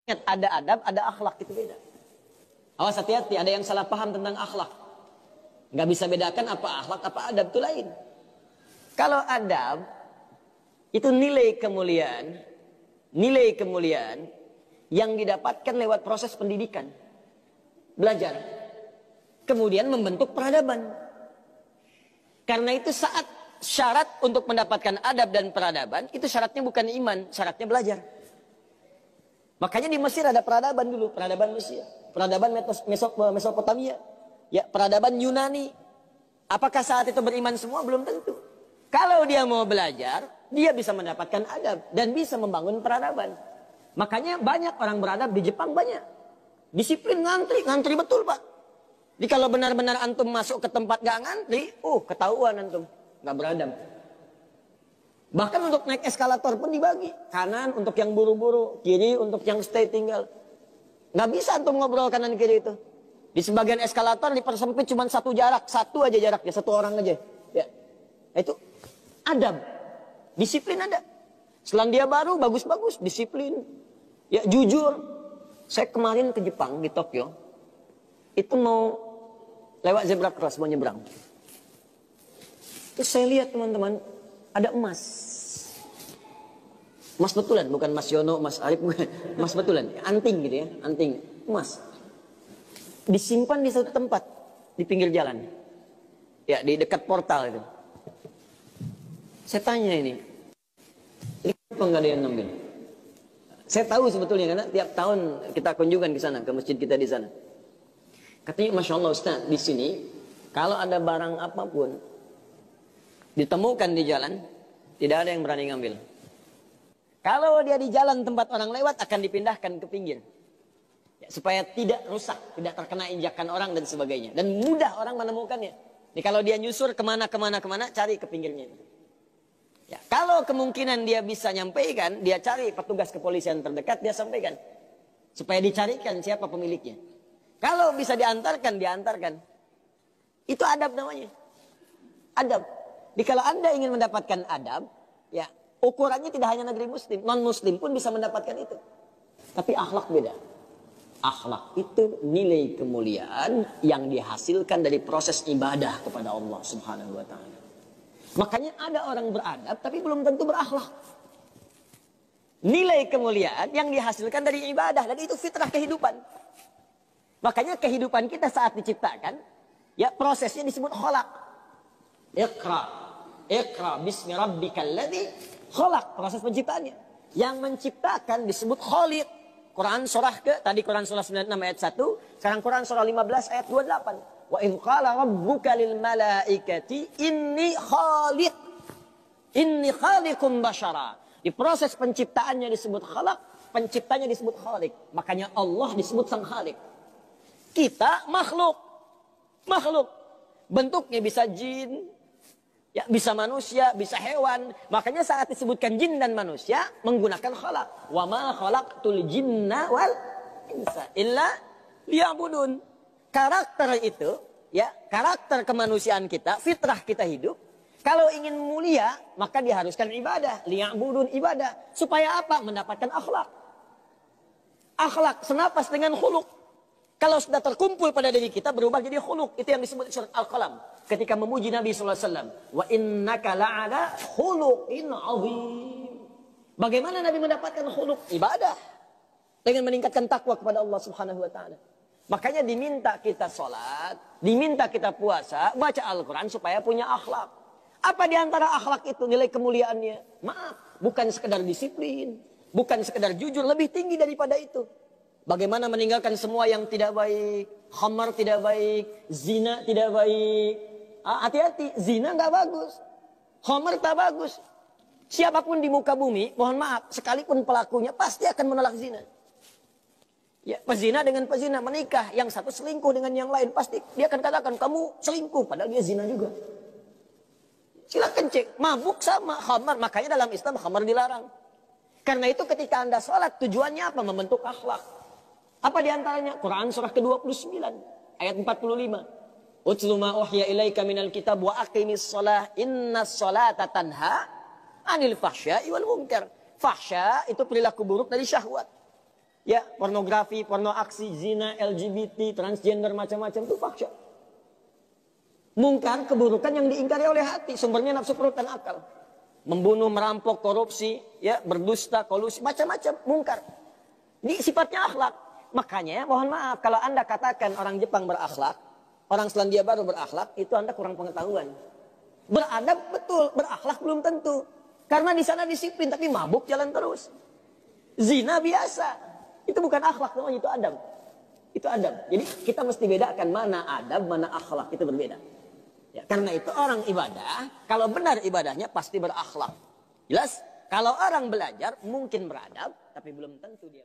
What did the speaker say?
Ingat, ada adab, ada akhlak, itu beda. Awas, hati-hati, ada yang salah paham tentang akhlak. Nggak bisa bedakan apa akhlak, apa adab, itu lain. Kalau adab, itu nilai kemuliaan yang didapatkan lewat proses pendidikan. Belajar. Kemudian membentuk peradaban. Karena itu saat syarat untuk mendapatkan adab dan peradaban, itu syaratnya bukan iman, syaratnya belajar. Makanya di Mesir ada peradaban dulu, peradaban Mesir, peradaban Mesopotamia, ya, peradaban Yunani. Apakah saat itu beriman semua? Belum tentu. Kalau dia mau belajar, dia bisa mendapatkan adab dan bisa membangun peradaban. Makanya banyak orang beradab di Jepang, banyak. Disiplin, ngantri betul, Pak. Jadi kalau benar-benar antum masuk ke tempat gak ngantri, ketahuan antum gak beradab. Bahkan untuk naik eskalator pun dibagi. Kanan untuk yang buru-buru, kiri untuk yang stay tinggal. Nggak bisa antum ngobrol kanan kiri itu. Di sebagian eskalator dipersempit cuma satu aja jaraknya, satu orang aja. Ya. Itu adab. Disiplin ada. Selandia Baru bagus-bagus, disiplin. Ya, jujur. Saya kemarin ke Jepang, di Tokyo. Itu mau lewat zebra cross, mau nyebrang. Terus saya lihat teman-teman, ada emas. Emas betulan, bukan Mas Yono, Mas Arif, bukan. Emas betulan, anting gitu ya, anting, emas. Disimpan di satu tempat, di pinggir jalan. Ya, di dekat portal itu. Saya tanya ini kenapa nggak ada yang ngambil? Saya tahu sebetulnya, karena tiap tahun kita kunjungan ke sana, ke masjid kita di sana. Katanya, Masya Allah Ustaz, di sini, kalau ada barang apapun, ditemukan di jalan, tidak ada yang berani ngambil. Kalau dia di jalan tempat orang lewat, akan dipindahkan ke pinggir. Ya, supaya tidak rusak, tidak terkena injakan orang dan sebagainya. Dan mudah orang menemukannya. Jadi kalau dia nyusur kemana, cari ke pinggirnya. Ya, kalau kemungkinan dia bisa nyampaikan, dia cari petugas kepolisian terdekat, dia sampaikan. Supaya dicarikan siapa pemiliknya. Kalau bisa diantarkan. Itu adab namanya. Adab. Jadi kalau Anda ingin mendapatkan adab, ya ukurannya tidak hanya negeri muslim, non-muslim pun bisa mendapatkan itu. Tapi akhlak beda. Akhlak itu nilai kemuliaan yang dihasilkan dari proses ibadah kepada Allah Subhanahu wa Ta'ala. Makanya ada orang beradab tapi belum tentu berakhlak. Nilai kemuliaan yang dihasilkan dari ibadah, dan itu fitrah kehidupan. Makanya kehidupan kita saat diciptakan, ya prosesnya disebut khalaq. Iqra bismi rabbikal ladzi khalaq, proses penciptaannya. Yang menciptakan disebut Khaliq. Quran surah tadi Quran surah 96 ayat 1, sekarang Quran surah 15 ayat 28. Wa idz qala rabbuka lil malaikati inni khaliqum basyara. Di proses penciptaannya disebut khalaq, penciptanya disebut Khaliq. Makanya Allah disebut sang Khaliq. Kita makhluk. Bentuknya bisa jin, ya, bisa manusia, bisa hewan. Makanya saat disebutkan jin dan manusia menggunakan khalaq. Wa ma khalaqtul jinna wal insa illa liya'budun. Karakter itu, ya, karakter kemanusiaan kita, fitrah kita hidup. Kalau ingin mulia, maka diharuskan ibadah, liya'budun, ibadah. Supaya apa? Mendapatkan akhlak. Akhlak senapas dengan khuluq. Kalau sudah terkumpul pada diri kita, berubah jadi khuluq. Itu yang disebut surat Al-Qalam. Ketika memuji Nabi SAW. Wa innaka la'ala khuluqin azim. Bagaimana Nabi mendapatkan khuluq? Ibadah. Dengan meningkatkan takwa kepada Allah Subhanahu wa Ta'ala. Makanya diminta kita sholat, diminta kita puasa, baca Al-Quran supaya punya akhlak. Apa diantara akhlak itu nilai kemuliaannya? Maaf, bukan sekedar disiplin, bukan sekedar jujur, lebih tinggi daripada itu. Bagaimana meninggalkan semua yang tidak baik, khamar tidak baik, zina tidak baik. Hati-hati, zina nggak bagus, khamar tak bagus. Siapapun di muka bumi, mohon maaf, sekalipun pelakunya pasti akan menolak zina. Ya, pezina dengan pezina menikah, yang satu selingkuh dengan yang lain, pasti dia akan katakan kamu selingkuh, padahal dia zina juga. Silakan cek, mabuk sama khamar, makanya dalam Islam khamar dilarang. Karena itu ketika Anda sholat, tujuannya apa? Membentuk akhlak. Apa diantaranya? Quran surah ke-29 ayat 45. Utlu ma uhya ilaika minal kitab wa aqimis shalah innas sholata tanha anil fahsya'i wal munkar. Fahsya itu perilaku buruk dari syahwat. Ya, pornografi, porno aksi, zina, LGBT, transgender, macam-macam itu fahsya. Mungkar, keburukan yang diingkari oleh hati, sumbernya nafsu perut dan akal. Membunuh, merampok, korupsi, ya, berdusta, kolusi, macam-macam mungkar. Ini sifatnya akhlak. Makanya, mohon maaf, kalau Anda katakan orang Jepang berakhlak, orang Selandia Baru berakhlak, itu Anda kurang pengetahuan. Beradab betul, berakhlak belum tentu. Karena di sana disiplin, tapi mabuk jalan terus. Zina biasa. Itu bukan akhlak, namanya itu adab. Itu adab. Jadi kita mesti bedakan mana adab, mana akhlak. Itu berbeda. Ya, karena itu orang ibadah, kalau benar ibadahnya pasti berakhlak. Jelas? Kalau orang belajar mungkin beradab, tapi belum tentu dia.